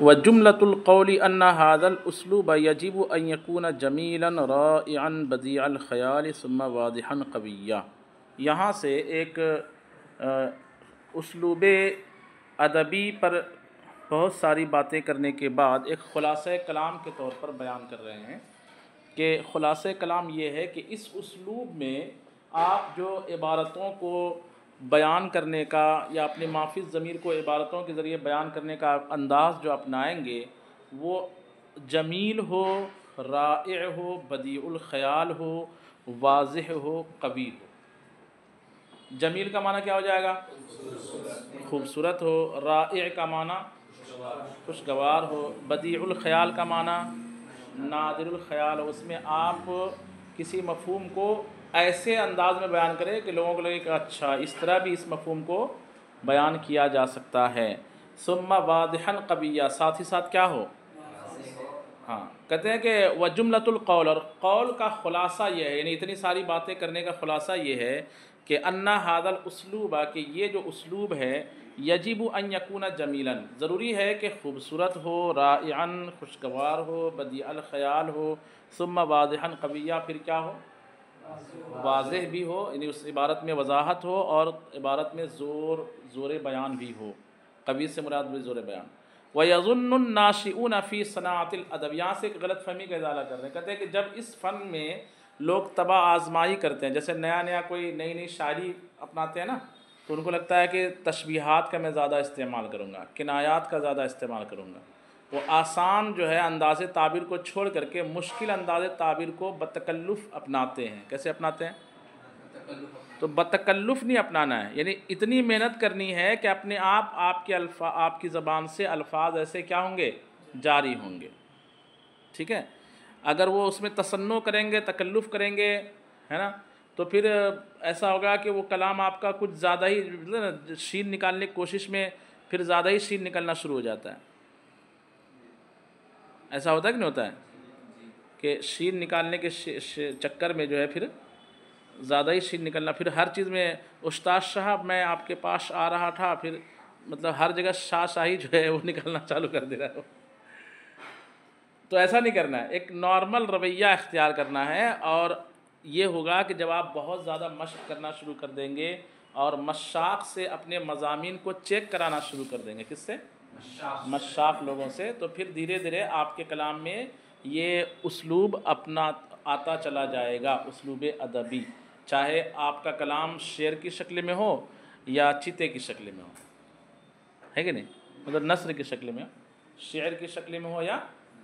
وجملۃ القول ان هذا الاسلوب يجب ان يكون جمیلا رائعا بدیع الخیال ثم واضحا قویا۔ یہاں سے ایک اسلوب ادبی پر بہت ساری باتیں کرنے کے بعد ایک خلاصہ کلام کے طور پر بیان کر رہے ہیں کہ خلاصہ کلام یہ ہے کہ اس اسلوب میں آپ جو عبارتوں کو بیان کرنے کا یا اپنے مافی ضمیر کو عبارتوں کے ذریعے بیان کرنے کا انداز جو اپنائیں گے وہ جمیل ہو، رائع ہو، بدیع الخیال ہو، واضح ہو، قوی ہو۔ جمیل کا معنی کیا ہو جائے گا؟ خوبصورت ہو۔ رائع کا معنی خوشگوار ہو۔ بدیع الخیال کا معنی نادر الخیال ہو۔ اس میں آپ کسی مفہوم کو ایسے انداز میں بیان کریں کہ لوگوں کو لگے کہ اچھا اس طرح بھی اس مفہوم کو بیان کیا جا سکتا ہے۔ ثم واضحا قویا، ساتھ ہی ساتھ کیا ہو؟ ہاں، کہتے ہیں کہ وجملۃ القول، اور قول کا خلاصہ یہ ہے، یعنی اتنی ساری باتیں کرنے کا خلاصہ یہ ہے کہ ان ھذا الاسلوب، کہ یہ جو اسلوب ہے، یجب ان یکون جمیلا، ضروری ہے کہ خوبصورت ہو، رائعا خوشگوار ہو، بدیع الخیال ہو، ثم واضحا قویا، پھر کیا ہو؟ واضح بھی ہو، یعنی اس عبارت میں وضاحت ہو اور عبارت میں زور بیان بھی ہو۔ قوی سے مراد بھی زور بیان۔ وَيَظُنُّ النَّاشِئُونَ فِي صَنَاعَةِ الْأَدَبِ، یہاں سے ایک غلط فہمی کا ازالہ کر رہے ہیں، کہتے ہیں کہ جب اس فن میں لوگ طبع آزمائی کرتے ہیں، جیسے نیا کوئی نئی شاعری اپناتے ہیں نا، تو ان کو لگتا ہے کہ تشبیہات کا میں زیادہ استعمال کروں گا، کنایات کا زیادہ استعمال کروں گا۔ وہ آسان جو ہے انداز تعبیر کو چھوڑ کر کے مشکل انداز تعبیر کو بتکلف اپناتے ہیں۔ کیسے اپناتے ہیں؟ تو بتکلف نہیں اپنانا ہے، یعنی اتنی محنت کرنی ہے کہ اپنے آپ کی زبان سے الفاظ ایسے کیا ہوں گے؟ جاری ہوں گے۔ ٹھیک ہے؟ اگر وہ اس میں تصنع کریں گے، تکلف کریں گے، ہے نا، تو پھر ایسا ہوگا کہ وہ کلام آپ کا کچھ زیادہ ہی شین نکالنے کی کوشش میں پھر زیادہ ہی شین نکلنا شروع ہو جاتا ہے۔ ایسا ہوتا ہے کہ نہیں ہوتا ہے کہ شین نکالنے کے چکر میں جو ہے پھر زیادہ ہی شین نکلنا، پھر ہر چیز میں استاد صاحب میں آپ کے پاس آ رہا تھا، پھر مطلب ہر جگہ شاہی جو ہے وہ نکلنا چالو کر دے رہا ہو۔ تو ایسا نہیں کرنا ہے، ایک نارمل رویہ اختیار کرنا ہے، اور یہ ہوگا کہ جب آپ بہت زیادہ مشق کرنا شروع کر دیں گے اور مشاق سے اپنے مضامین کو چیک کرانا شروع کر دیں گے، کس سے؟ مشاق لوگوں سے، تو پھر دھیرے دھیرے آپ کے کلام میں یہ اسلوب اپنا آتا چلا جائے گا، اسلوب ادبی، چاہے آپ کا کلام شعر کی شکل میں ہو یا چیتے کی شکل میں ہو، ہے کہ نہیں؟ مطلب نثر کی شکل میں ہو، شعر کی شکل میں ہو یا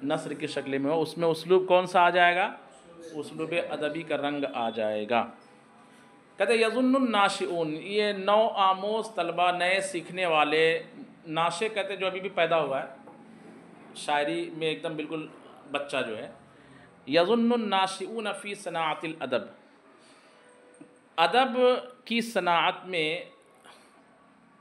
نثر کی شکل میں ہو، اس میں اسلوب کون سا آ جائے گا؟ اسلوب ادبی کا رنگ آ جائے گا۔ کہتے ہیں یظن الناشئون، یہ نو آموز طلبہ، نئے سیکھنے والے، ناشئ کہتے ہیں جو ابھی بھی پیدا ہوا ہے، شاعری میں ایک دم بالکل بچہ جو ہے۔ یظن الناشئون فی صناعۃ الادب، ادب کی صناعت میں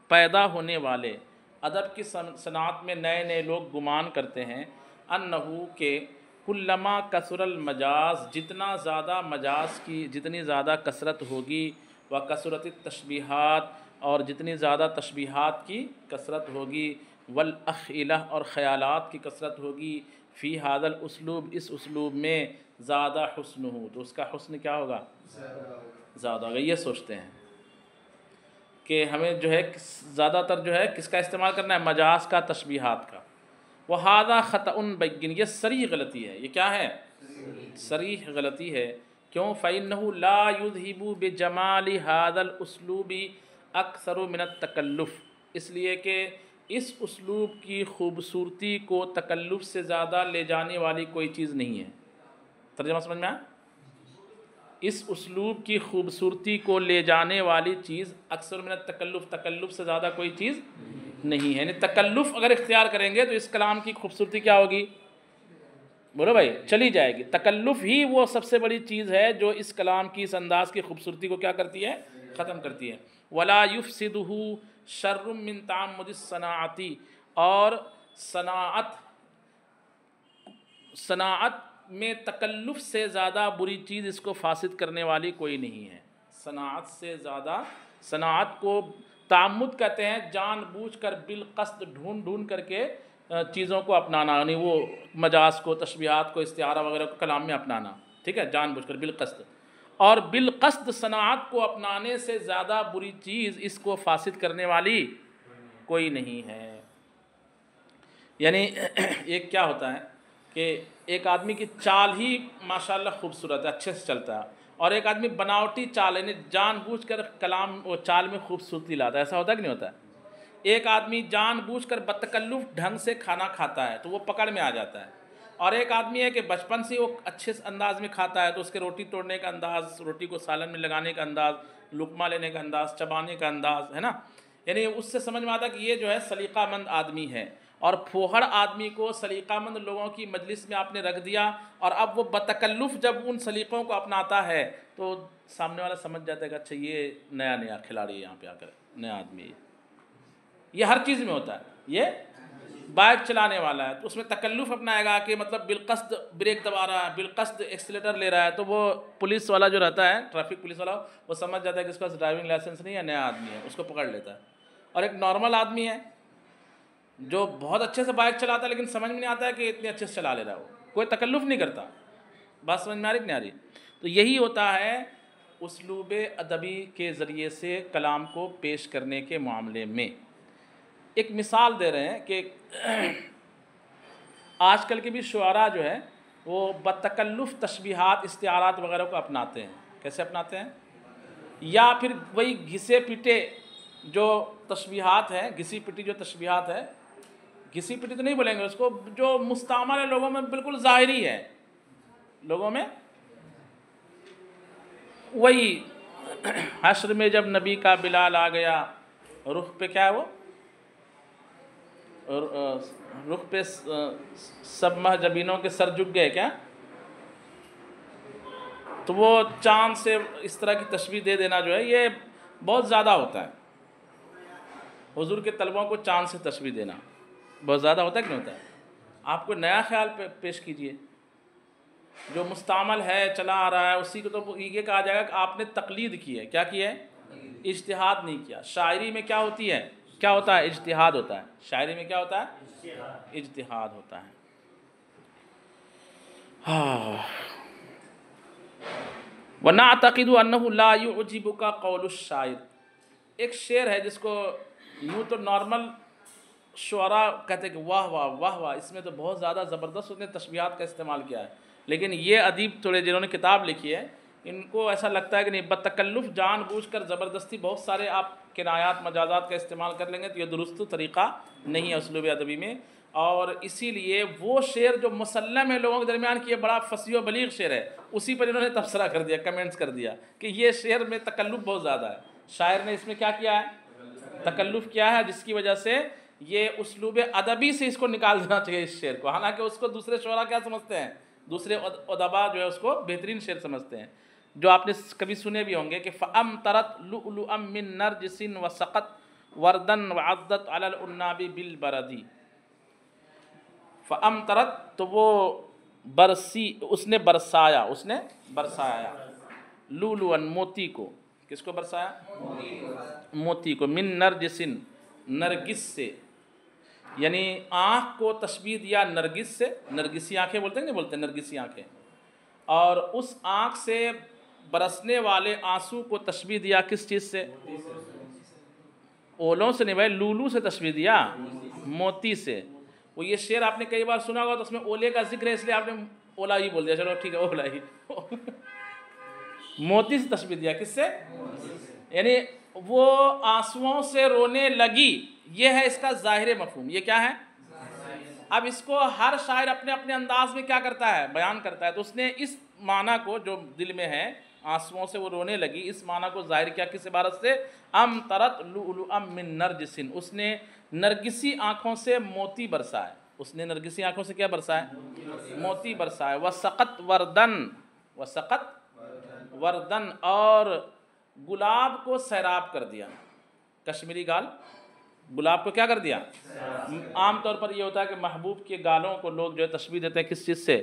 پیدا ہونے والے، ادب کی صنعت میں نئے لوگ گمان کرتے ہیں، انہو کہ کلما کثر المجاز، جتنا زیادہ مجاز کی جتنی زیادہ کثرت ہوگی، و کثرت التشبیہات، اور جتنی زیادہ تشبیہات کی کثرت ہوگی، والاخیلہ، اور خیالات کی کثرت ہوگی، فی ھذا الاسلوب، اس اسلوب میں، زیادہ حسن ہو، تو اس کا حسن کیا ہوگا؟ زیادہ ہوگا۔ یہ سوچتے ہیں کہ ہمیں جو ہے زیادہ تر جو ہے کس کا استعمال کرنا ہے؟ مجاز کا، تشبیہات کا۔ وَهَذَا خَطَأٌ بَيِّنٌ، یہ صریح غلطی ہے۔ یہ کیا ہے؟ صریح غلطی ہے۔ کیوں؟ فَإِنَّهُ لَا يُذْهِبُ بِجَمَالِ هَذَا الْأُسْلُوبِ أَكْثَرُ مِنَ التَّكَلُّفِ، اس لیے کہ اس اسلوب کی خوبصورتی کو تکلف سے زیادہ لے جانے والی کوئی چیز نہیں ہے۔ ترجمہ سمجھ میں آیا؟ اس اسلوب کی خوبصورتی کو لے جانے والی چیز اکثر من التکلف، تکلف سے زیادہ کوئی چیز نہیں ہے، یعنی تکلف اگر اختیار کریں گے تو اس کلام کی خوبصورتی کیا ہوگی؟ بولو بھائی، چلی جائے گی۔ تکلف ہی وہ سب سے بڑی چیز ہے جو اس کلام کی، اس انداز کی خوبصورتی کو کیا کرتی ہے؟ ختم کرتی ہے۔ وَلَا يُفْسِدُهُ شَرٌّ مِّن تَعَمُّدِ الصَّنَاعَةِ، اور صناعت میں تکلف سے زیادہ بری چیز اس کو فاسد کرنے والی کوئی نہیں ہے۔ صناعت سے زیادہ، صناعت کو تعمد کہتے ہیں جان بوجھ کر بالقصد ڈھونڈ ڈھونڈ کر کے چیزوں کو اپنانا، یعنی وہ مجاز کو، تشبیہات کو، استعارہ وغیرہ کو کلام میں اپنانا، ٹھیک ہے، جان بوجھ کر بالقصد. اور بالقصد صنعت کو اپنانے سے زیادہ بری چیز اس کو فاسد کرنے والی کوئی نہیں ہے. یعنی ایک کیا ہوتا ہے کہ ایک آدمی کی چال ہی ماشاءاللہ خوبصورت ہے، اچھے سے چلتا ہے، اور ایک آدمی بناوٹی چال، یعنی جان بوجھ کر کلام و چال میں خوبصورتی لاتا ہے. ایسا ہوتا ہے کہ نہیں ہوتا ہے؟ ایک آدمی جان بوجھ کر بدتکلف ڈھنگ سے کھانا کھاتا ہے تو وہ پکڑ میں آ جاتا ہے، اور ایک آدمی ہے کہ بچپن سے وہ اچھے انداز میں کھاتا ہے تو اس کے روٹی توڑنے کا انداز، روٹی کو سالن میں لگانے کا انداز، لقمہ لینے کا انداز، چبانے کا انداز ہے نا، یعنی اس سے سمجھ میں آتا ہے کہ یہ جو ہے سلیقہ مند آدمی ہے. اور پھوہڑ آدمی کو سلیقہ مند لوگوں کی مجلس میں آپ نے رکھ دیا، اور اب وہ بتکلف جب ان سلیقوں کو اپناتا ہے تو سامنے والا سمجھ جاتا ہے کہ اچھا یہ نیا کھلاڑی ہے، یہاں پہ آ کر نیا آدمی ہے. یہ ہر چیز میں ہوتا ہے. یہ بائک چلانے والا ہے تو اس میں تکلف اپنائے گا کہ مطلب بالقصد بریک دبا رہا ہے، بالقصد ایکسیلیٹر لے رہا ہے، تو وہ پولیس والا جو رہتا ہے، ٹریفک پولیس والا، وہ سمجھ جاتا ہے کہ اس کے پاس ڈرائیونگ لائسنس نہیں ہے، نیا آدمی ہے، اس کو پکڑ لیتا ہے. اور ایک نارمل آدمی ہے جو بہت اچھے سے بائک چلاتا ہے لیکن سمجھ میں نہیں آتا ہے کہ اتنے اچھے سے چلا لے رہا ہے، وہ کوئی تکلف نہیں کرتا. بات سمجھ میں آ رہی کہ نہیں آ رہی؟ تو یہی ہوتا ہے اسلوب ادبی کے ذریعے سے کلام کو پیش کرنے کے معاملے میں. ایک مثال دے رہے ہیں کہ آج کل کے بھی شعراء جو ہے وہ بتکلف تشبیہات، استعارات وغیرہ کو اپناتے ہیں. کیسے اپناتے ہیں؟ یا پھر وہی گھسے پٹے جو تشبیہات ہیں، گھسی پٹی جو تشبیہات ہے، گھسی پٹی تو نہیں بولیں گے اس کو، جو مستعمل ہے لوگوں میں، بالکل ظاہری ہے لوگوں میں، وہی حشر میں جب نبی کا بلال آ گیا، رخ پہ کیا ہے وہ، رخ پہ سب محجبینوں کے سر جھک گئے کیا، تو وہ چاند سے اس طرح کی تشبیہ دے دینا جو ہے یہ بہت زیادہ ہوتا ہے. حضور کے طلبوں کو چاند سے تشبیہ دینا بہت زیادہ ہوتا ہے کہ نہیں ہوتا ہے؟ آپ کو نیا خیال پیش کیجئے، جو مستعمل ہے، چلا آ رہا ہے، اسی کو تو یہ کہا جائے گا کہ آپ نے تقلید کی ہے. کیا کیا ہے؟ اجتہاد نہیں کیا. شاعری میں کیا ہوتی ہے، کیا ہوتا ہے؟ اجتہاد ہوتا ہے. شاعری میں کیا ہوتا ہے؟ اجتہاد ہوتا ہے. وَنَعْتَقِدُ أَنَّهُ لَا يُعْجِبُكَ قَوْلُ الشَّاعِرِ. ایک شعر ہے جس کو یوں تو نارمل شعراء کہتے ہیں کہ واہ واہ واہ واہ، اس میں تو بہت زیادہ زبردست اس نے تشبیہات کا استعمال کیا ہے، لیکن یہ ادیب تھوڑے جنہوں نے کتاب لکھی ہے ان کو ایسا لگتا ہے کہ نہیں، بتکلف جان بوجھ کر زبردستی بہت سارے آپ کنایات مجازات کا استعمال کر لیں گے تو یہ درست طریقہ نہیں ہے اسلوب ادبی میں. اور اسی لیے وہ شعر جو مسلم ہے لوگوں کے درمیان کہ یہ بڑا فصیح و بلیغ شعر ہے، اسی پر انہوں نے تبصرہ کر دیا، کمنٹس کر دیا کہ یہ شعر میں تکلف بہت زیادہ ہے. شاعر نے اس میں کیا کیا ہے؟ تکلف کیا ہے، جس کی وجہ سے یہ اسلوب ادبی سے اس کو نکال دینا چاہیے اس شعر کو. حالانکہ اس کو دوسرے شعراء کیا سمجھتے ہیں، دوسرے ادبا جو ہے اس کو بہترین شعر سمجھتے ہیں، جو آپ نے کبھی سنے بھی ہوں گے کہ فَأَمْطَرَتْ لُؤْلُؤًا مِّن نَرْجِسٍ وَسَقَتْ وَرْدًا وَعَضَّتْ عَلَى الْأُنَّابِ بِالْبَرَدِ. فَأَمْطَرَتْ تو وہ برسی، اس نے برسایا، اس نے برسایا لُؤْلُؤًا موتی کو. کس کو برسایا؟ موتی کو. من نرجسن نرگس سے، یعنی آنکھ کو تشبیہ دیا نرگس سے. نرگسی آنکھیں بولتے ہیں نہیں بولتے، نرگسی آنکھیں. اور اس آنکھ سے برسنے والے آنسو کو تشبیہ دیا کس چیز سے؟ اولوں سے نہیں بھائی، لولو سے تشبیہ دیا، موتی سے. وہ یہ شعر آپ نے کئی بار سنا ہوگا تو اس میں اولے کا ذکر ہے اس لیے آپ نے اولا ہی بول دیا، چلو ٹھیک ہے اولا ہی. موتی سے تشبیہ دیا، کس سے؟ یعنی وہ آنسوؤں سے رونے لگی، یہ ہے اس کا ظاہر مفہوم. یہ کیا ہے؟ اب اس کو ہر شاعر اپنے اپنے انداز میں کیا کرتا ہے، بیان کرتا ہے. تو اس نے اس معنی کو جو دل میں ہے، آنسوؤں سے وہ رونے لگی، اس معنی کو ظاہر کیا کس عبارت سے؟ امطرت لؤلؤا من نرجس. اس نے نرگسی آنکھوں سے موتی برسائے. اس نے نرگسی آنکھوں سے کیا برسائے؟ موتی برسائے. وسقط وردن، وسقط وردن، اور گلاب کو سیراب کر دیا. کشمیری گال، گلاب کو کیا کر دیا؟ عام طور پر یہ ہوتا ہے کہ محبوب کے گالوں کو لوگ جو ہے تشبیہ دیتے ہیں کس چیز سے؟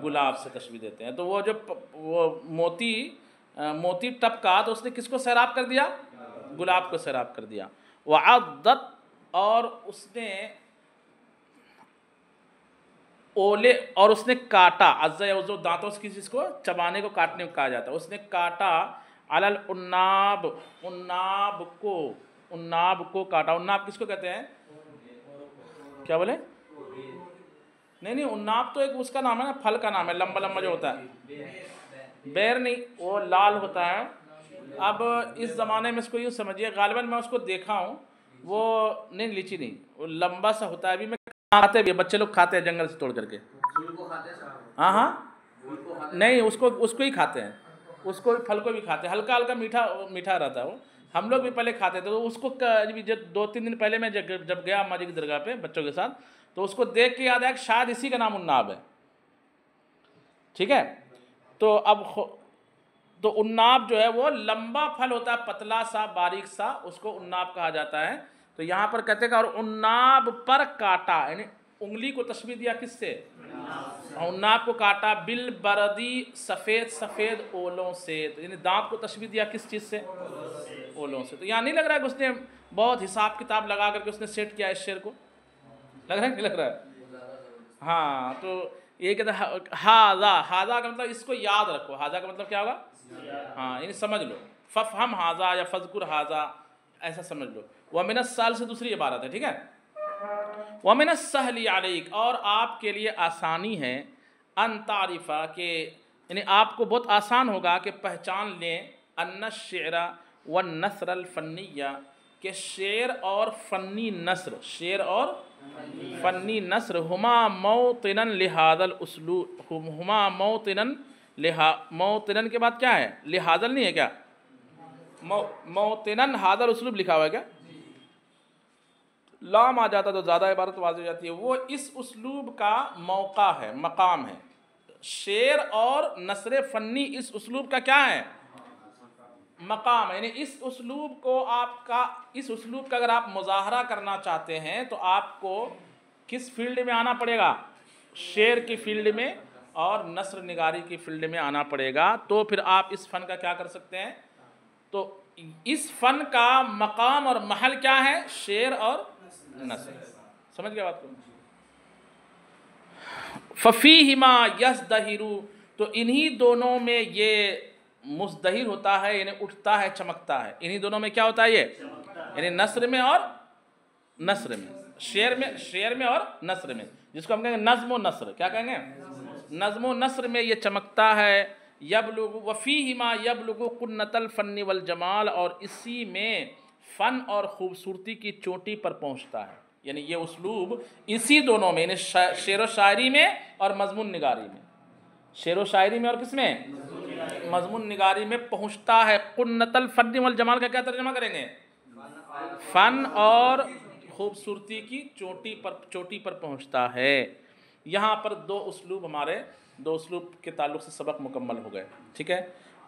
گلاب سے تشبیہ دیتے ہیں. تو وہ موتی ٹپکا تو اس نے کس کو سیراب کر دیا؟ گلاب کو سیراب کر دیا. وعضت اور اس نے اولے اور اس نے کاٹا. عض یعض دانتوں سے کسی چیز کو چبانے کو کاٹنے کو کہا جاتا ہے. اس نے کاٹا علی العناب عناب کو کاٹا. عناب کس کو کہتے ہیں؟ کیا بولے؟ نہیں عناب تو ایک اس کا نام ہے نا, پھل کا نام ہے, لمبا لمبا جو ہوتا ہے. بیر نہیں, وہ لال ہوتا ہے. اب اس زمانے میں اس کو یوں سمجھیے, غالباً میں اس کو دیکھا ہوں, وہ نہیں لیچی نہیں, وہ لمبا سا ہوتا ہے. ابھی میں کھاتے بھی, بچے لوگ کھاتے ہیں جنگل سے توڑ کر کے. ہاں نہیں, اس کو ہی کھاتے ہیں, اس کو پھل کو بھی کھاتے ہیں. ہلکا ہلکا میٹھا رہتا ہے وہ. ہم لوگ بھی پہلے کھاتے تھے. تو اس کو جب 2-3 دن پہلے میں جب گیا ہماری کی درگاہ پہ بچوں کے ساتھ, تو اس کو دیکھ کے یاد آیا کہ شاید اسی کا نام عناب ہے. ٹھیک ہے, تو عناب جو ہے وہ لمبا پھل ہوتا ہے, پتلا سا باریک سا, اس کو عناب کہا جاتا ہے. تو یہاں پر کہتے ہیں کہ اور عناب پر کاٹا, یعنی انگلی کو تشبیہ دیا کس سے؟ عناب کو کاٹا. بالبردی سفید اولوں سے, یعنی دانت کو تشبیہ دیا کس چیز سے؟ اولوں سے. تو یہاں نہیں لگ رہا ہے کہ اس نے بہت حساب کتاب لگا کر کے اس نے سیٹ کیا اس شعر کو؟ لگ رہا ہے نہیں لگ رہا ہے؟ ہاں, تو یہ کہتا ہے ہاذا کا مطلب اس کو یاد رکھو. ہاذا کا مطلب کیا ہوگا؟ ہاں, یعنی سمجھ لو. ففہم ہاذا یا فذکر ہاذا, ایسا سمجھ لو. ومن السہل سے دوسری عبارت ہے. ٹھیک ہے, ومن السہل علیک, اور آپ کے لیے آسانی ہے, ان تعرفہ کہ یعنی آپ کو بہت آسان ہوگا کہ پہچان لیں, ان الشعر والنثر الفنیہ, کہ شعر اور فنی نثر, شعر اور فنی نثر, ہما موطنا لہذا الاسلوب, ہما موطنا کے بعد کیا ہے؟ لہذا نہیں ہے کیا؟ موطنا ہذا الاسلوب لکھا ہوا ہے کیا؟ لام آ جاتا تو زیادہ عبارت واضح ہو جاتی ہے. وہ اس اسلوب کا موقع ہے, مقام ہے. شعر اور نثر فنی اس اسلوب کا کیا ہے؟ مقام ہے. یعنی اس اسلوب کا اگر آپ مظاہرہ کرنا چاہتے ہیں تو آپ کو کس فیلڈ میں آنا پڑے گا؟ شعر کی فیلڈ میں اور نثر نگاری کی فیلڈ میں آنا پڑے گا. تو پھر آپ اس فن کا کیا کر سکتے ہیں؟ تو اس فن کا مقام اور محل کیا ہے؟ شعر اور نثر. سمجھ گئے بات کو؟ ففیہما یزدہر, تو انہی دونوں میں یہ مزدہر ہوتا ہے, یعنی اٹھتا ہے, چمکتا ہے. انہی دونوں میں کیا ہوتا ہے یہ؟ یعنی نثر میں اور نثر میں, شعر میں اور نثر میں, جس کو ہم کہیں گے نظم و نثر. کیا کہیں گے؟ نظم و نثر میں یہ چمکتا ہے. یبلغ وفیہما یبلغ قنۃ الفن والجمال, اور اسی میں فن اور خوبصورتی کی چوٹی پر پہنچتا ہے. یعنی یہ اسلوب اسی دونوں میں, یعنی شعر و شاعری میں اور مضمون نگاری میں, شعر و شاعری میں اور کس میں؟ مضمون نگاری میں پہنچتا ہے. قنۃ الفن والجمال کا کیا ترجمہ کریں گے؟ فن اور خوبصورتی کی چوٹی پر پہنچتا ہے. یہاں پر دو اسلوب کے تعلق سے سبق مکمل ہو گئے. ٹھیک ہے,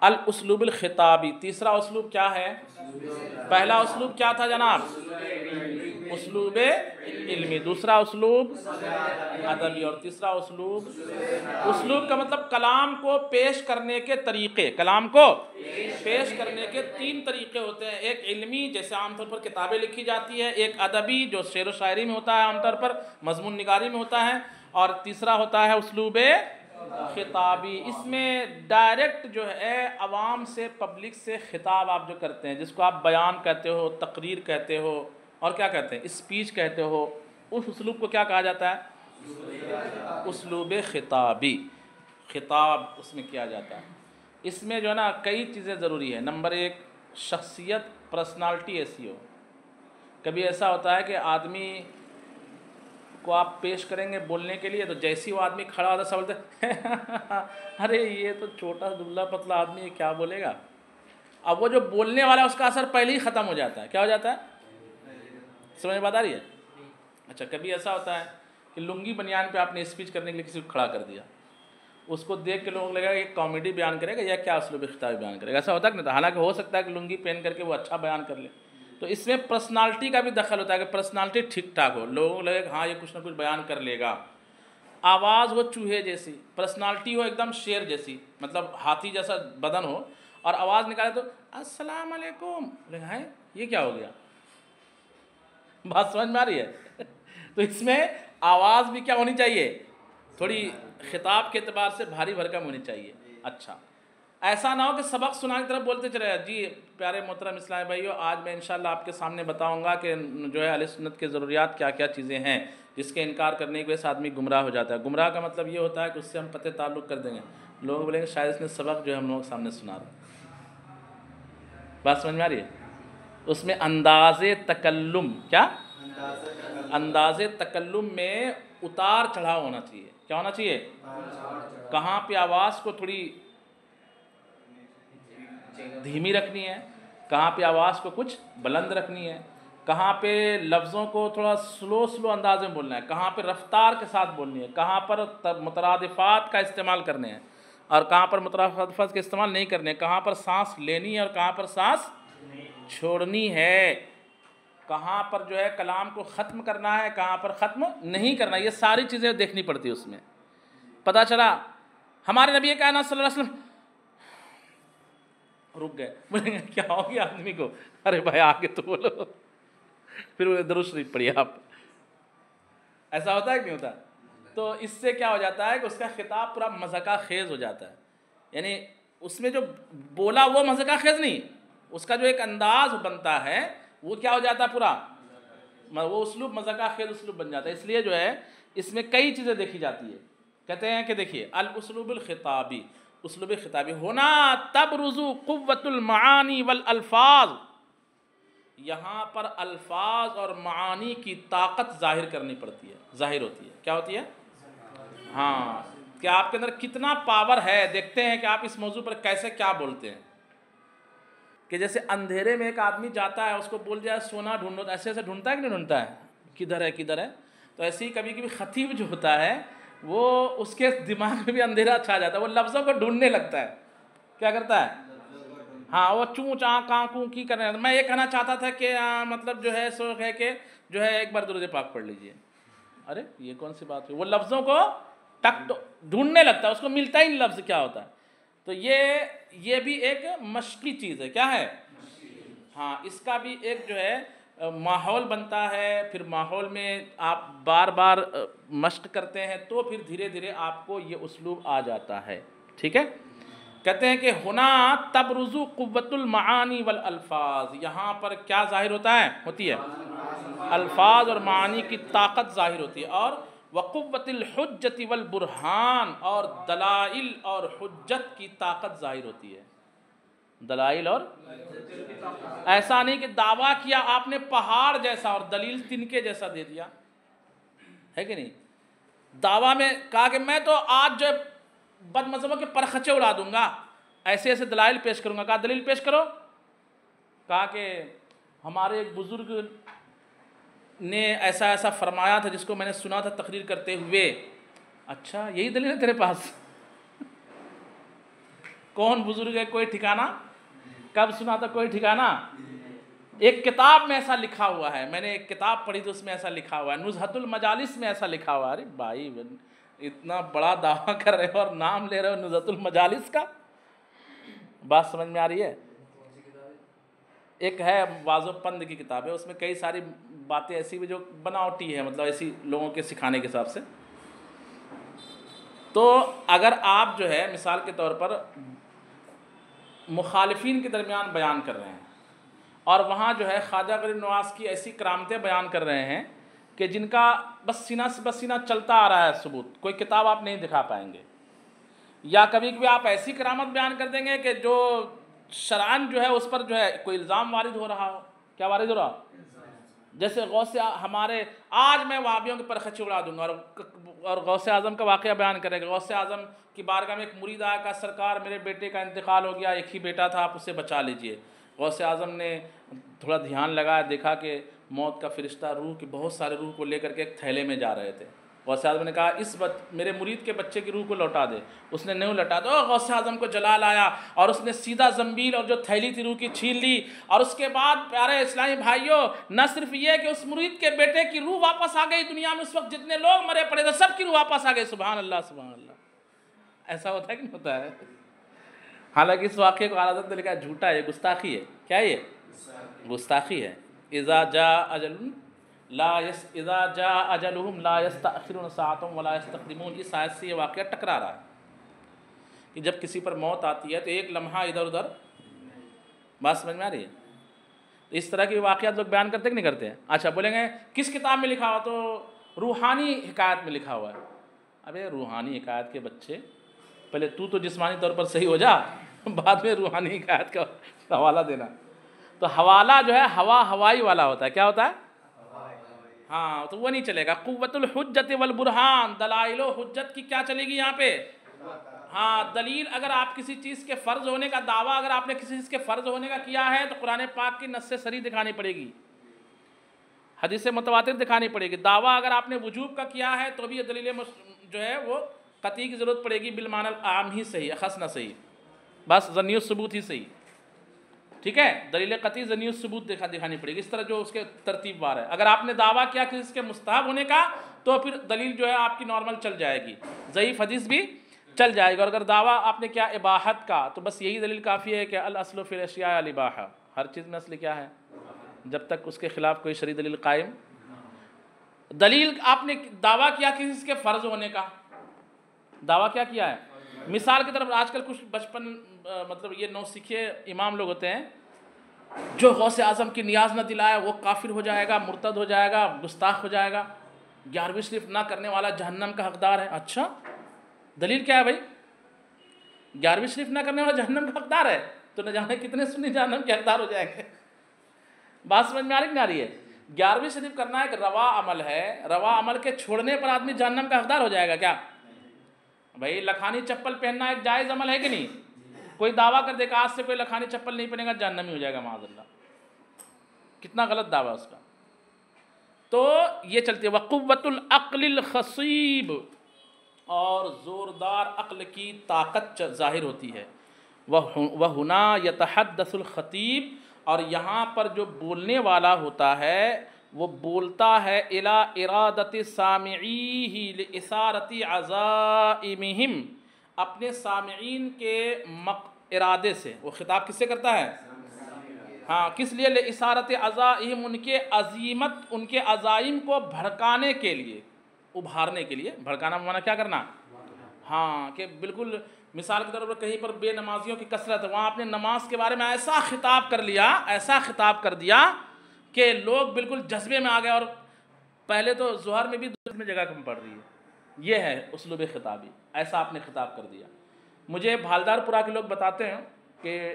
الاسلوب الخطابی, تیسرا اسلوب کیا ہے؟ پہلا اسلوب کیا تھا جناب؟ اسلوب علمی. دوسرا اسلوب ادبی. اور تیسرا اسلوب کا مطلب کلام کو پیش کرنے کے طریقے. کلام کو پیش کرنے کے 3 طریقے ہوتے ہیں. ایک علمی, جیسے عام طور پر کتابیں لکھی جاتی ہے. ایک ادبی, جو شعر و شاعری میں ہوتا ہے عام طور پر, مضمون نگاری میں ہوتا ہے. اور تیسرا ہوتا ہے اسلوب خطابی. اس میں ڈائریکٹ جو ہے عوام سے, پبلک سے خطاب آپ جو کرتے ہیں, جس کو آپ بیان کہتے ہو, تقریر کہتے ہو, اور کیا کہتے ہیں؟ اسپیچ کہتے ہو. اس اسلوب کو کیا کہا جاتا ہے؟ اسلوب خطابی. خطاب اس میں کیا جاتا ہے. اس میں جو ہے نا کئی چیزیں ضروری ہیں. نمبر 1, شخصیت, پرسنالٹی ایسی ہو. کبھی ایسا ہوتا ہے کہ آدمی کو آپ پیش کریں گے بولنے کے لیے, تو جیسی وہ آدمی کھڑا ہوتا ہے سب بولتے ہیں ارے یہ تو چھوٹا دبلا پتلا آدمی ہے, کیا بولے گا. اب وہ جو بولنے والا اس کا اثر پہلے ہی ختم ہو جاتا ہے. کیا ہو جاتا ہے؟ سمجھ میں بات آ رہی ہے؟ اچھا, کبھی ایسا ہوتا ہے کہ لنگی بنیان پہ آپ نے اسپیچ کرنے کے لیے کسی کو کھڑا کر دیا, اس کو دیکھ کے لوگوں کو لگا کہ یہ کامیڈی بیان کرے گا یا کیا اسلوب خطابی بیان کرے گا. ایسا ہوتا ہے کہ نہیں؟ حالانکہ ہو سکتا ہے کہ لنگی پہن کر کے وہ اچھا بیان کر لے. تو اس میں پرسنالٹی کا بھی دخل ہوتا ہے کہ پرسنالٹی ٹھیک ٹھاک ہو, لوگوں کو لگے کہ ہاں یہ کچھ نہ کچھ بیان کر لے گا. آواز ہو چوہے جیسی, پرسنالٹی ہو ایک دم شیر جیسی, مطلب ہاتھی جیسا بدن ہو, اور آواز نکالے تو السلام علیکم, لگا ہے یہ کیا ہو گیا؟ بات سمجھ میں آ رہی ہے؟ تو اس میں آواز بھی کیا ہونی چاہیے؟ تھوڑی خطاب کے اعتبار سے بھاری بھرکم ہونی چاہیے. اچھا، ایسا نہ ہو کہ سبق سنانے کی طرف بولتے چلے جائیں. جی پیارے محترم اسلامی بھائیو، آج میں انشاءاللہ آپ کے سامنے بتاؤں گا کہ جو ہے اہل سنت کے ضروریات کیا کیا چیزیں ہیں جس کے انکار کرنے کی وجہ سے آدمی گمراہ ہو جاتا ہے. گمراہ کا مطلب یہ ہوتا ہے کہ اس سے ہم قطع تعلق کر دیں گے. لوگ بولیں گے شاید اس نے سبق جو ہے ہم لوگوں کے سامنے سنا رہا ہے. بات سمجھ میں آ رہی ہے؟ اس میں انداز تکلم، کیا انداز تکلم میں اتار چڑھاؤ ہونا چاہیے. کیا ہونا چاہیے؟ کہاں پہ آواز کو تھوڑی دھیمی رکھنی ہے، کہاں پہ آواز کو کچھ بلند رکھنی ہے، کہاں پہ لفظوں کو تھوڑا سلو انداز میں بولنا ہے، کہاں پہ رفتار کے ساتھ بولنی ہے، کہاں پر مترادفات کا استعمال کرنے ہیں اور کہاں پر مترادفات کا استعمال نہیں کرنے، کہاں پر سانس لینی ہے اور کہاں پر سانس چھوڑنی ہے، کہاں پر جو ہے کلام کو ختم کرنا ہے، کہاں پر ختم نہیں کرنا. یہ ساری چیزیں دیکھنی پڑتی ہے. اس میں پتہ چلا ہمارے نبی کائنات صلی اللہ علیہ وسلم رک گئے، بولیں گے کیا ہو گیا آدمی کو؟ ارے بھائی آگے تو بولو، پھر درود شریف پڑھیے آپ. ایسا ہوتا ہے کہ نہیں ہوتا؟ تو اس سے کیا ہو جاتا ہے کہ اس کا خطاب پورا مذاق خیز ہو جاتا ہے. یعنی اس میں جو بولا وہ مذاق خیز نہیں، اس کا جو ایک انداز بنتا ہے وہ کیا ہو جاتا ہے پورا، وہ اسلوب مذاق خیز اسلوب بن جاتا ہے. اس لیے جو ہے اس میں کئی چیزیں دیکھی جاتی ہے. کہتے ہیں کہ دیکھیے الاسلوب الخطابی، اسلوب خطابی ہونا تبرز قوت المعانی والالفاظ، یہاں پر الفاظ اور معانی کی طاقت ظاہر کرنی پڑتی ہے، ظاہر ہوتی ہے. کیا ہوتی ہے؟ ہاں، کہ آپ کے اندر کتنا پاور ہے. دیکھتے ہیں کہ آپ اس موضوع پر کیسے کیا بولتے ہیں. کہ جیسے اندھیرے میں ایک آدمی جاتا ہے، اس کو بول جائے سونا ڈھونڈو، ایسے ایسے ڈھونڈتا ہے کہ نہیں ڈھونڈتا ہے؟ کدھر ہے کدھر ہے. تو ایسے ہی کبھی کبھی خطیب جو ہوتا ہے وہ اس کے دماغ میں بھی اندھیرا چھا جاتا ہے، وہ لفظوں کو ڈھونڈنے لگتا ہے. کیا کرتا ہے؟ ہاں، وہ چوں چاں کاں کوں کی کرنے. میں یہ کہنا چاہتا تھا کہ مطلب جو ہے سو ہے کہ جو ہے ایک بار درود پاک پڑھ لیجئے. ارے یہ کون سی بات ہوئی؟ وہ لفظوں کو ٹک ڈھونڈنے لگتا ہے، اس کو ملتا ہی نہیں لفظ کیا ہوتا ہے. تو یہ بھی ایک مشقی چیز ہے. کیا ہے؟ ہاں، اس کا بھی ایک جو ہے ماحول بنتا ہے. پھر ماحول میں آپ بار بار مشق کرتے ہیں تو پھر دھیرے دھیرے آپ کو یہ اسلوب آ جاتا ہے. ٹھیک ہے؟ کہتے ہیں کہ ہونا تبرز قوت المعانی والالفاظ، یہاں پر کیا ظاہر ہوتی ہے؟ الفاظ اور معانی کی طاقت ظاہر ہوتی ہے. اور وقوت الحجت والبرہان، اور دلائل اور حجت کی طاقت ظاہر ہوتی ہے. دلائل اور ایسا نہیں کہ دعویٰ کیا آپ نے پہاڑ جیسا اور دلیل تنکے جیسا دے دیا ہے کہ نہیں. دعویٰ میں کہا کہ میں تو آج جو بد مذہبوں کے پرخچے اڑا دوں گا، ایسے ایسے دلائل پیش کروں گا. کہا دلیل پیش کرو. کہا کہ ہمارے ایک بزرگ نے ایسا ایسا فرمایا تھا جس کو میں نے سنا تھا تقریر کرتے ہوئے. اچھا یہی دلیل ہے تیرے پاس؟ کون بزرگ ہے؟ کوئی ٹھکانہ؟ کب سنا تھا؟ کوئی ٹھکانہ؟ ایک کتاب میں ایسا لکھا ہوا ہے، میں نے ایک کتاب پڑھی تو اس میں ایسا لکھا ہوا ہے، نزہۃ المجالس میں ایسا لکھا ہوا ہے. ارے بھائی اتنا بڑا دعویٰ کر رہے ہو اور نام لے رہے ہو نزہۃ المجالس کا. بات سمجھ میں آ رہی ہے؟ ایک ہے واضح پند کی کتاب ہے، اس میں کئی ساری باتیں ایسی بھی جو بناوٹی ہے، مطلب ایسی لوگوں کے سکھانے کے حساب سے. تو اگر آپ جو ہے مثال کے طور پر مخالفین کے درمیان بیان کر رہے ہیں اور وہاں جو ہے خواجہ غریب نواز کی ایسی کرامتیں بیان کر رہے ہیں کہ جن کا بس سینہ سے بس سینہ چلتا آ رہا ہے ثبوت، کوئی کتاب آپ نہیں دکھا پائیں گے. یا کبھی کبھی آپ ایسی کرامت بیان کر دیں گے کہ جو شرعاً جو ہے اس پر جو ہے کوئی الزام وارد ہو رہا ہو. کیا وارد ہو رہا؟ جیسے غوث ہمارے آج میں وہابیوں کے پرخچے اڑا دوں گا اور غوث اعظم کا واقعہ بیان کرے گا. غوث اعظم کی بارگاہ میں ایک مرید آیا کہ سرکار میرے بیٹے کا انتقال ہو گیا، ایک ہی بیٹا تھا، آپ اسے بچا لیجئے. غوث اعظم نے تھوڑا دھیان لگایا، دیکھا کہ موت کا فرشتہ روح کے بہت سارے روح کو لے کر کے ایک تھیلے میں جا رہے تھے. غوث اعظم نے کہا میرے مرید کے بچے کی روح کو لوٹا دے. اس نے نہیں لوٹا دو. غوث اعظم کو جلال آیا اور اس نے سیدھا زنبیل اور جو تھیلی تھی روح کی چھین لی. اور اس کے بعد پیارے اسلامی بھائیوں، نہ صرف یہ کہ اس مرید کے بیٹے کی روح واپس آ گئی، دنیا میں اس وقت جتنے لوگ مرے پڑے تھے سب کی روح واپس آ گئی. سبحان اللہ سبحان اللہ. ایسا ہوتا ہے کہ نہیں ہوتا ہے؟ حالانکہ اس واقعے کو اعلیٰ حضرت نے لکھا ہے جھوٹا ہے، گستاخی ہے. کیا یہ گستاخی ہے. اذا جاء اجلهم لا يستأخرون ساعة ولا يستقدمون. اس آیت سے یہ واقعہ ٹکرا رہا ہے کہ جب کسی پر موت آتی ہے تو ایک لمحہ ادھر ادھر. بات سمجھ میں آ رہی ہے؟ اس طرح کے واقعات لوگ بیان کرتے کہ نہیں کرتے ہیں؟ اچھا بولیں گے کس کتاب میں لکھا ہوا؟ تو روحانی حکایت میں لکھا ہوا ہے. ابے روحانی حکایت کے بچے، پہلے تو جسمانی طور پر صحیح ہو جا، بعد میں روحانی حکایت کا حوالہ دینا. تو حوالہ جو ہے ہوائی والا ہوتا ہے. کیا ہوتا ہے؟ ہاں، تو وہ نہیں چلے گا. قوت الحجت والبرہان، دلائل و حجت کی کیا چلے گی یہاں پہ؟ ہاں، دلیل. اگر آپ کسی چیز کے فرض ہونے کا دعویٰ، اگر آپ نے کسی چیز کے فرض ہونے کا کیا ہے تو قرآن پاک کی نص صریح دکھانی پڑے گی، حدیث متواتر دکھانی پڑے گی. دعویٰ اگر آپ نے وجوب کا کیا ہے تو بھی یہ دلیل جو ہے وہ قطعی کی ضرورت پڑے گی. بالمعنی العام ہی صحیح، اخص نہ صحیح، بس ظنی الثبوت ہی صحیح. ٹھیک ہے، دلیل قطعی ظنی الثبوت دکھانی پڑے گی، اس طرح جو اس کے ترتیب وار ہے. اگر آپ نے دعویٰ کیا کہ اس کے مستحب ہونے کا تو پھر دلیل جو ہے آپ کی نارمل چل جائے گی، ضعیف حدیث بھی چل جائے گا. اور اگر دعویٰ آپ نے کیا اباحت کا تو بس یہی دلیل کافی ہے کہ الاصل فی الاشیاء الاباحہ، ہر چیز میں اصل کیا ہے؟ جب تک اس کے خلاف کوئی شرعی دلیل قائم. دلیل آپ نے دعویٰ کیا کہ اس کے فرض ہونے کا، دعویٰ کیا ہے؟ مثال کی طرف آج کل کچھ بچپن مطلب یہ نوسکھے امام لوگ ہوتے ہیں، جو غوث اعظم کی نیاز نہ دلائے وہ کافر ہو جائے گا، مرتد ہو جائے گا، گستاخ ہو جائے گا، 11ویں شریف نہ کرنے والا جہنم کا حقدار ہے. اچھا دلیل کیا ہے بھائی؟ 11ویں شریف نہ کرنے والا جہنم کا حقدار ہے تو نہ جانے کتنے سنی جہنم کے حقدار ہو جائیں گے. بات سمجھ میں آ رہی کہ نہیں آ رہی ہے؟ 11ویں شریف کرنا ایک روا عمل ہے، روا عمل کے چھوڑنے پر آدمی جہنم کا حقدار ہو جائے گا کیا؟ بھائی لکھانی چپل پہننا ایک جائز عمل ہے کہ نہیں؟ کوئی دعویٰ کر دے کہ آج سے کوئی لکھانی چپل نہیں پہنے گا جہنمی ہو جائے گا معاذ اللہ. کتنا غلط دعویٰ اس کا. تو یہ چلتی ہے. وقوت العقل الخصیب، اور زوردار عقل کی طاقت ظاہر ہوتی ہے. وَهُنَا يَتَحَدَّثُ الْخَطِيبُ، اور یہاں پر جو بولنے والا ہوتا ہے وہ بولتا ہے اِلَىٰ إِرَادَةِ سَامِعِيهِ لِإِثَارَةِ عَزَائِمِهِمْ، اپنے سامعین کے ارادے سے. وہ خطاب کس سے کرتا ہے؟ ہاں، کس لیے؟ لِإِثَارَةِ عَزَائِمِهِمْ، ان کے عزیمت، ان کے عزائم کو بھڑکانے کے لیے، ابھارنے کے لیے. بھڑکانا معنی کیا کرنا؟ ہاں، کہ بالکل مثال کے طور پر کہیں پر بے نمازیوں کی کثرت ہے، وہاں آپ نے نماز کے بارے میں ایسا خطاب کر لیا، ایسا خطاب کر دیا کہ لوگ بالکل جذبے میں آ گئے. اور پہلے تو ظہر میں بھی دوسرے میں جگہ کم پڑ رہی ہے. یہ ہے اسلوب خطابی، ایسا آپ نے خطاب کر دیا. مجھے بھالدار پورہ کے لوگ بتاتے ہیں کہ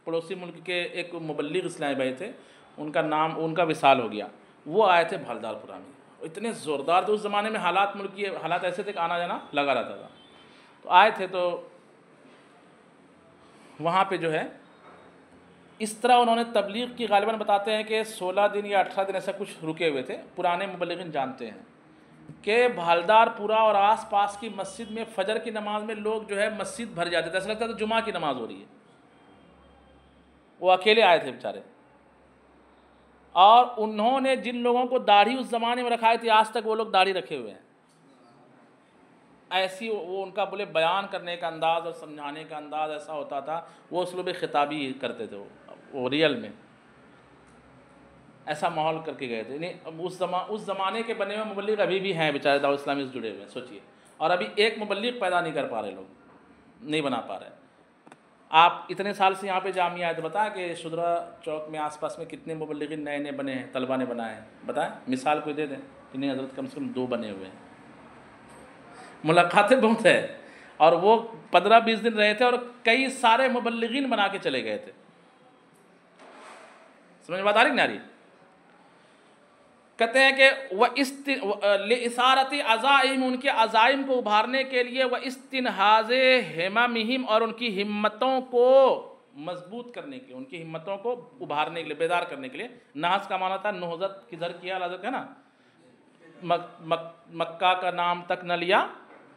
پڑوسی ملک کے ایک مبلغ اسلامی بھائی تھے، ان کا نام، ان کا وصال ہو گیا. وہ آئے تھے بھالدار پورہ میں، اتنے زوردار تھے. اس زمانے میں حالات ملکی حالات ایسے تھے کہ آنا جانا لگا رہتا تھا. تو آئے تھے تو وہاں پہ جو ہے اس طرح انہوں نے تبلیغ کی، غالباً بتاتے ہیں کہ 16 دن یا 18 دن ایسا کچھ رکے ہوئے تھے. پرانے مبلغین جانتے ہیں کہ بھالدار پورہ اور آس پاس کی مسجد میں فجر کی نماز میں لوگ جو ہے مسجد بھر جاتے تھے، ایسا لگتا تھا جمعہ کی نماز ہو رہی ہے. وہ اکیلے آئے تھے بیچارے، اور انہوں نے جن لوگوں کو داڑھی اس زمانے میں رکھائی تھی آج تک وہ لوگ داڑھی رکھے ہوئے ہیں. ایسی وہ ان کا بولے بیان کرنے کا انداز اور سمجھانے کا انداز ایسا ہوتا تھا، وہ اسلوب خطابی کرتے تھے. وہ ریئل میں ایسا ماحول کر کے گئے تھے. یعنی اس زمانے کے بنے ہوئے مبلغ ابھی بھی ہیں بیچارے دعوت اسلامی سے جڑے ہوئے ہیں. سوچئے، اور ابھی ایک مبلغ پیدا نہیں کر پا رہے، لوگ نہیں بنا پا رہے. آپ اتنے سال سے یہاں پہ جامعہ آئے تو بتائیں کہ شدرا چوک میں آس پاس میں کتنے مبلغین نئے نئے بنے ہیں، طلبہ نے بنائے ہیں؟ بتائیں، مثال کوئی دے دیں کہ نہیں حضرت کم سے کم 2 بنے ہوئے ہیں. ملاقاتیں بہت ہے، اور وہ 15-20 دن رہے تھے اور کئی سارے مبلغین بنا کے چلے گئے تھے. سمجھ میں بات آ رہی نہیں آ رہی؟ کہتے ہیں کہ لِإِثَارَةِ عَزَائِمِهِمْ، ان کے عزائم کو ابھارنے کے لیے، وَإِسْتِنْهَازِ هِمَمِهِمْ، اور ان کی ہمتوں کو مضبوط کرنے کے لیے، ان کی ہمتوں کو ابھارنے کے لیے، بیدار کرنے کے لیے. نہض کا معنی تھا نہضت، کدھر کیا حضرت ہے نا، مکہ کا نام تک نہ لیا،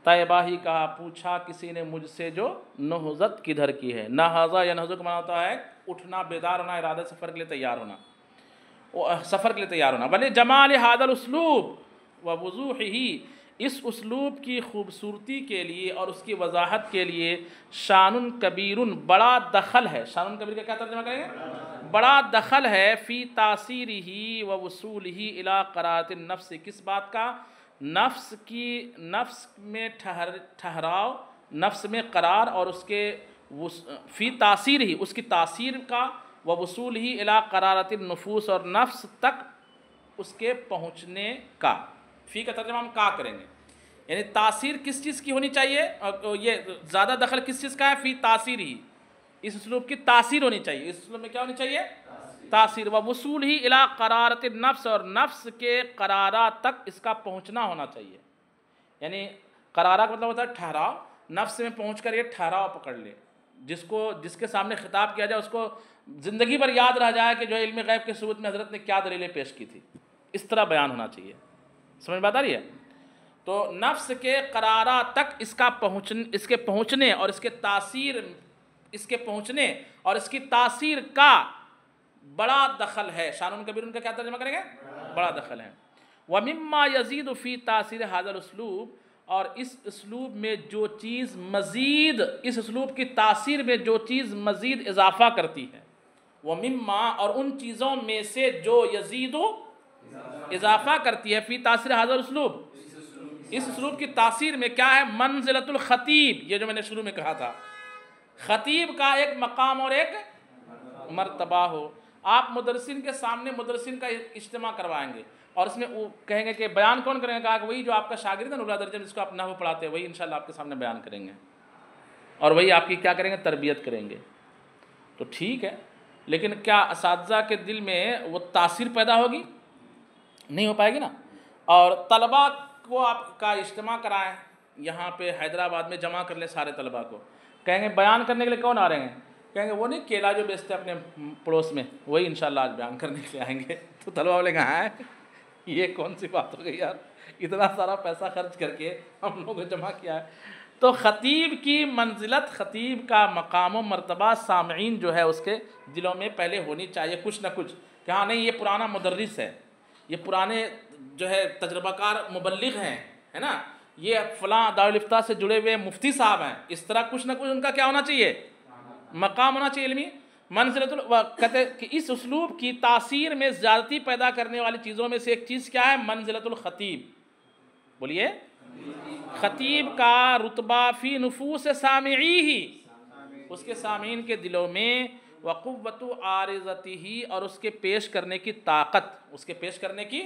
طیبہ ہی کہا، پوچھا کسی نے مجھ سے جو نہضت کدھر کی ہے. نہضہ یا نہضہ کا معنی ہوتا ہے اٹھنا، بیدار ہونا، ارادہ سفر کے لیے تیار ہونا، سفر کے لیے تیار ہونا. ولی جمال هذا الاسلوب ووضوحه، اس اسلوب کی خوبصورتی کے لیے اور اس کی وضاحت کے لیے شان کبیر، بڑا دخل ہے. شان کبیر کا کیا ترجمہ کریں گے؟ بڑا دخل ہے فی تاثیرہ و وصولہ الی قرارۃ النفس، کس بات کا؟ نفس میں ٹھہراؤ، نفس میں قرار، اور اس کے فی تاثیر ہی، اس کی تاثیر کا، و وصول ہی الی قرارۃ النفوس، اور نفس تک اس کے پہنچنے کا۔ فی کا ترجمہ ہم کا کریں گے، یعنی تاثیر کس چیز کی ہونی چاہیے، اور یہ زیادہ دخل کس چیز کا ہے؟ فی تاثیر ہی، اس اسلوب کی تاثیر ہونی چاہیے، اس اسلوب میں کیا ہونی چاہیے؟ تاثیر، و وصول ہی الی قرارۃ النفس، اور نفس کے قرارات تک اس کا پہنچنا ہونا چاہیے۔ یعنی قرارہ کا مطلب ہوتا ہے ٹھہراؤ، نفس میں پہنچ کر یہ ٹھہراؤ پکڑ لے، جس کے سامنے خطاب کیا جائے اس کو زندگی بھر یاد رہ جائے کہ جو علم غیب کے ثبوت میں حضرت نے کیا دلیلیں پیش کی تھی، اس طرح بیان ہونا چاہیے۔ سمجھ بات آ رہی ہے؟ تو نفس کے قرارات تک اس کے پہنچنے اور اس کے پہنچنے اور اس کی تاثیر کا بڑا دخل ہے۔ شان کبیر ان کا کیا ترجمہ کریں گے؟ بڑا دخل ہے۔ وَمِمَّا يَزِيدُ فِي تَأْثِيرِ هَذَا الْأُسْلُوبِ، اور اس اسلوب میں جو چیز مزید، اس اسلوب کی تاثیر میں جو چیز مزید اضافہ کرتی ہے، وَمِمَّا، اور ان چیزوں میں سے جو یزید اضافہ کرتی ہے، فی تاثیر هذا الاسلوب، اس اسلوب کی تاثیر میں کیا ہے؟ منزلۃ الخطیب، یہ جو میں نے شروع میں کہا تھا، خطیب کا ایک مقام اور ایک مرتبہ ہو۔ آپ مدرسین کے سامنے مدرسین کا اجتماع کروائیں گے، اور اس میں کہیں گے کہ بیان کون کریں گے؟ کہا کہ وہی جو آپ کا شاگرد ہے نورا درجہ، جس کو آپ نحو پڑھاتے ہیں، وہی انشاءاللہ آپ کے سامنے بیان کریں گے، اور وہی آپ کی کیا کریں گے؟ تربیت کریں گے۔ تو ٹھیک ہے، لیکن کیا اساتذہ کے دل میں وہ تاثیر پیدا ہوگی؟ نہیں ہو پائے گی نا۔ اور طلباء کو آپ کا اجتماع کرائیں، یہاں پہ حیدرآباد میں جمع کر لیں سارے طلباء کو، کہیں گے بیان کرنے کے لیے کون آ رہے ہیں؟ کہیں گے وہ نہیں کیلا جو بیچتے ہیں اپنے پڑوس میں، وہی انشاءاللہ آج بیان کرنے کے لیے آئیں گے۔ تو طلباء والے کہاں ہیں؟ یہ کون سی بات ہو گئی یار، اتنا سارا پیسہ خرچ کر کے ہم لوگوں کو جمع کیا ہے۔ تو خطیب کی منزلت، خطیب کا مقام و مرتبہ سامعین جو ہے اس کے دلوں میں پہلے ہونی چاہیے کچھ نہ کچھ، کہ ہاں نہیں یہ پرانا مدرس ہے، یہ پرانے جو ہے تجربہ کار مبلغ ہیں، ہے نا، یہ فلاں دارالفتاء سے جڑے ہوئے مفتی صاحب ہیں، اس طرح کچھ نہ کچھ ان کا کیا ہونا چاہیے؟ مقام ہونا چاہیے علمی۔ منزلۃ کہتے کہ اس اسلوب کی تاثیر میں زیادتی پیدا کرنے والی چیزوں میں سے ایک چیز کیا ہے؟ منزلۃ الخطیب۔ بولیے، خطیب کا رتبہ فی نفوس سامعیہ، اس کے سامعین کے دلوں میں، وقوت عارضتہ، اور اس کے پیش کرنے کی طاقت، اس کے پیش کرنے کی،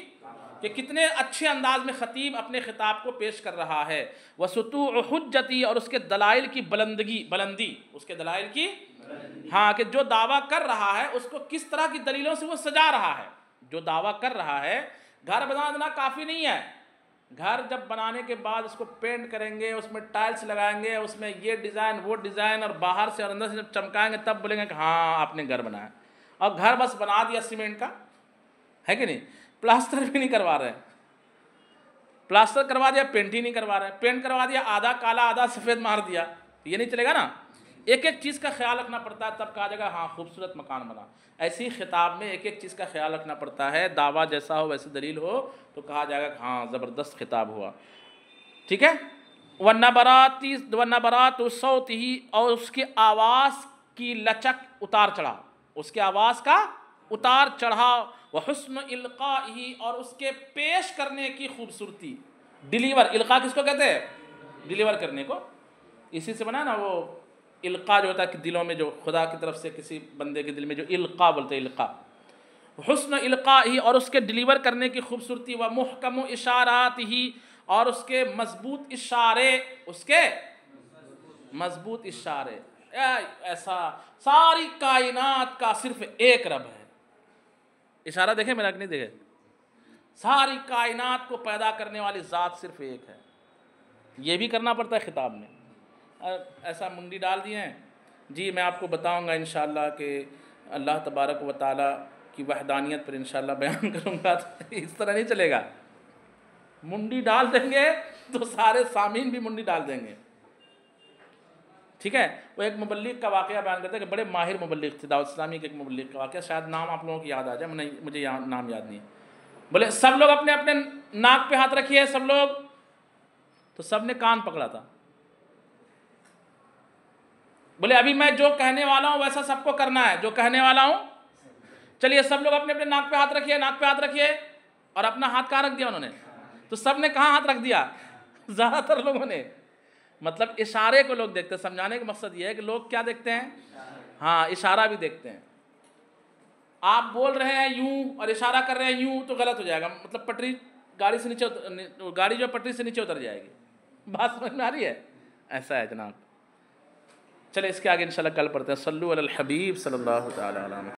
کہ کتنے اچھے انداز میں خطیب اپنے خطاب کو پیش کر رہا ہے، وسطوع حجتی، اور اس کے دلائل کی بلندی، اس کے دلائل کی، ہاں، کہ جو دعویٰ کر رہا ہے اس کو کس طرح کی دلیلوں سے وہ سجا رہا ہے۔ جو دعویٰ کر رہا ہے، گھر بنانا کافی نہیں ہے، گھر جب بنانے کے بعد اس کو پینٹ کریں گے، اس میں ٹائلز لگائیں گے، اس میں یہ ڈیزائن وہ ڈیزائن، اور باہر سے اور اندر سے جب چمکائیں گے تب بولیں گے کہ ہاں آپ نے گھر بنایا۔ اور گھر بس بنا دیا سیمنٹ کا، ہے کہ نہیں؟ پلاسٹر بھی نہیں کروا رہے، پلاسٹر کروا دیا، پینٹ ہی نہیں کروا رہے، پینٹ کروا دیا، آدھا کالا آدھا سفید مار دیا، یہ نہیں چلے گا نا۔ ایک ایک چیز کا خیال رکھنا پڑتا ہے، تب کہا جائے گا ہاں خوبصورت مکان بنا۔ ایسی ہی خطاب میں ایک ایک چیز کا خیال رکھنا پڑتا ہے، دعویٰ جیسا ہو ویسی دلیل ہو تو کہا جائے گا کہ ہاں زبردست خطاب ہوا، ٹھیک ہے۔ وَنَبَرَاتُ صَوْتِهِ، اور اس کی آواز کی لچک، اتار چڑھاؤ، اس کی آواز کا اتار چڑھاؤ، وَحُسْنُ إِلْقَائِهِ، اور اس کے پیش کرنے کی خوبصورتی، ڈیلیور، القاء کس کو کہتے ہیں؟ ڈیلیور کرنے کو، اسی سے بنا نا وہ القاء جو ہوتا ہے کہ دلوں میں، جو خدا کی طرف سے کسی بندے کے دل میں جو القاء بولتے ہیں، القاء، حسن القاء، اور اس کے ڈیلیور کرنے کی خوبصورتی، ومحکم اشاراتہ، اور اس کے مضبوط اشارے، اس کے مضبوط اشارے، ایسا ساری کائنات کا صرف ایک رب ہے۔ اشارہ دیکھیں میرا کہ نہیں دیکھے؟ ساری کائنات کو پیدا کرنے والی ذات صرف ایک ہے، یہ بھی کرنا پڑتا ہے خطاب میں۔ ایسا منڈی ڈال دیے ہیں جی، میں آپ کو بتاؤں گا انشاءاللہ کہ اللہ تبارک و تعالیٰ کی وحدانیت پر انشاءاللہ بیان کروں گا، تو اس طرح نہیں چلے گا۔ منڈی ڈال دیں گے تو سارے سامعین بھی منڈی ڈال دیں گے، ٹھیک ہے۔ وہ ایک مبلغ کا واقعہ بیان کرتا ہے کہ بڑے ماہر مبلغ تھے، دعوت اسلامی کے ایک مبلغ کا واقعہ، شاید نام آپ لوگوں کو یاد آ جائے، مجھے نام یاد نہیں ہے۔ بولے سب لوگ اپنے اپنے ناک پہ ہاتھ رکھیے، سب لوگ، تو سب نے کان پکڑا تھا۔ بولے ابھی میں جو کہنے والا ہوں ویسا سب کو کرنا ہے، جو کہنے والا ہوں چلیے سب لوگ اپنے اپنے ناک پہ ہاتھ رکھیے، ناک پہ ہاتھ رکھیے، اور اپنا ہاتھ کہاں رکھ دیا انہوں نے؟ تو سب نے کہاں ہاتھ رکھ دیا؟ زیادہ تر لوگوں نے، مطلب اشارے کو لوگ دیکھتے ہیں۔ سمجھانے کا مقصد یہ ہے کہ لوگ کیا دیکھتے ہیں؟ ہاں، اشارہ بھی دیکھتے ہیں۔ آپ بول رہے ہیں یوں اور اشارہ کر رہے ہیں یوں تو غلط ہو جائے گا، مطلب پٹری گاڑی سے نیچے گاڑی جو پٹری سے نیچے اتر جائے گی۔ بات سمجھ میں آ رہی ہے؟ ایسا ہے جناب۔ چلے اس کے آگے انشاءاللہ کل پڑھتے ہیں۔ صلو علی الحبیب صلی اللہ تعالی علیہ وسلم۔